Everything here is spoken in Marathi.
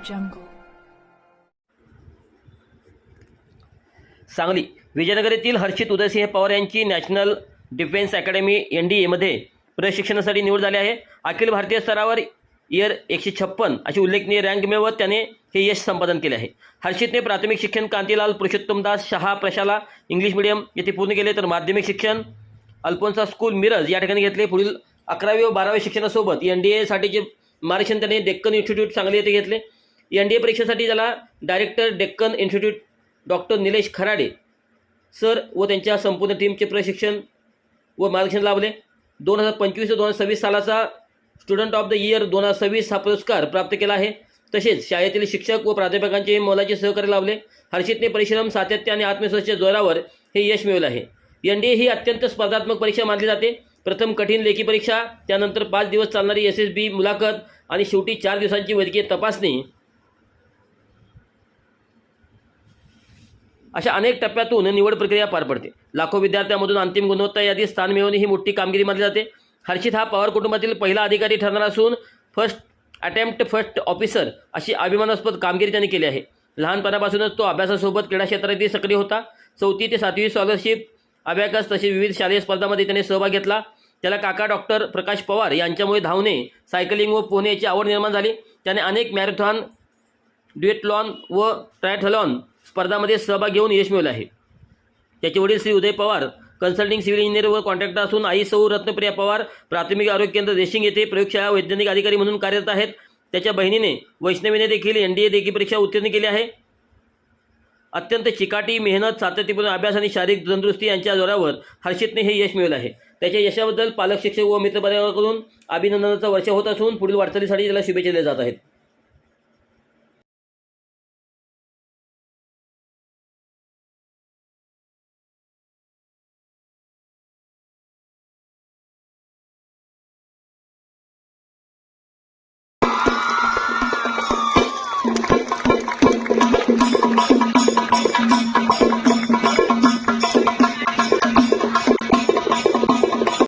jungle. सांगली विजयनगर येथील हर्षित उदयसिंह पवार यांची नॅशनल डिफेन्स अकॅडमी NDAमध्ये प्रशिक्षणासाठी निवड झाली आहे. अखिल भारतीय स्तरावर इयर 156 अशी उल्लेखनीय रँक मिळवत त्याने हे यश संपादन केले आहे. हर्षितने प्राथमिक शिक्षण कांतीलाल पुरुषोत्तमदास शहा प्रशाला इंग्लिश मीडियम येथे पूर्ण केले, तर माध्यमिक शिक्षण अल्फोन्सा स्कूल मिरज या ठिकाणी घेतले. पुढील 11वी व 12वी शिक्षणासोबत NDA साठीचे मार्गदर्शन त्याने डेक्कन इन्स्टिट्यूट सांगली येथे घेतले. NDA परीक्षेसाठी त्याला director Deccan institute doctor Nilesh Kharade sir व त्यांच्या संपूर्ण टीमचे प्रशिक्षण व मार्गदर्शन लाभले. 2025 ते 2026 सालाचा स्टुडंट ऑफ द इयर 2026 हा पुरस्कार प्राप्त केला आहे. तसेच शाळेतील शिक्षक व प्राध्यापकांचे मोलाचे सहकार्य लाभले. हर्षितने परिश्रम, सातत्य आणि आत्मविश्वासाच्या जोरावर हे यश मिळवले आहे. NDA ही अत्यंत स्पर्धात्मक परीक्षा मानली जाते. प्रथम कठीण लेखी परीक्षा, त्यानंतर 5 दिवस चालणारी SSB मुलाखत आणि शेवटी 4 दिवसांची वैद्यकीय तपासणी अशा अनेक टप्प्यातून निवड प्रक्रिया पार पडते. लाखो विद्यार्थ्यांमधून अंतिम गुणवत्ता यादीत स्थान मिळवणे ही मोठी कामगिरी मानली जाते. हर्षित हा पवार कुटुंबातील पहिला अधिकारी ठरणार असून फर्स्ट अटेम्प्ट फर्स्ट ऑफिसर अशी अभिमानास्पद कामगिरी त्यांनी केली आहे. लहानपणापासूनच तो अभ्यासासोबत क्रीडा क्षेत्रातही सक्रिय होता. 4थी ते 7वी स्कॉलरशिप, अबॅकस तसेच विविध शालेय स्पर्धांमध्ये त्याने सहभाग घेतला. त्याला काका डॉक्टर प्रकाश पवार यांच्यामुळे धावणे, सायकलिंग व पोहणे याची आवड निर्माण झाली. त्याने अनेक मॅरेथॉन, ड्युएथलॉन व ट्रायथलॉन स्पर्धांमध्ये सहभाग घेऊन यश मिळवले आहे. त्याचे वडील Shri Uday Pawar consulting civil engineer व कॉन्ट्रॅक्टर असून आई सौ रत्नप्रिया पवार प्राथमिक आरोग्य केंद्र देशिंग येथे प्रयोगशाळा वैज्ञानिक अधिकारी म्हणून कार्यरत आहेत. त्याच्या बहिणीने वैष्णवीने देखील NDA लेखी परीक्षा उत्तीर्ण केली आहे. अत्यंत चिकाटी मेहनत, सातत्यपूर्ण अभ्यास आणि शारीरिक तंदुरुस्ती यांच्या जोरावर हर्षितने हे यश मिळवले आहे. त्याच्या यशाबद्दल पालक, शिक्षक व मित्रपरिवाराकडून अभिनंदनाचा वर्षाव होत असून पुढील वाटचालीसाठी त्याला शुभेच्छा दिल्या जात आहेत.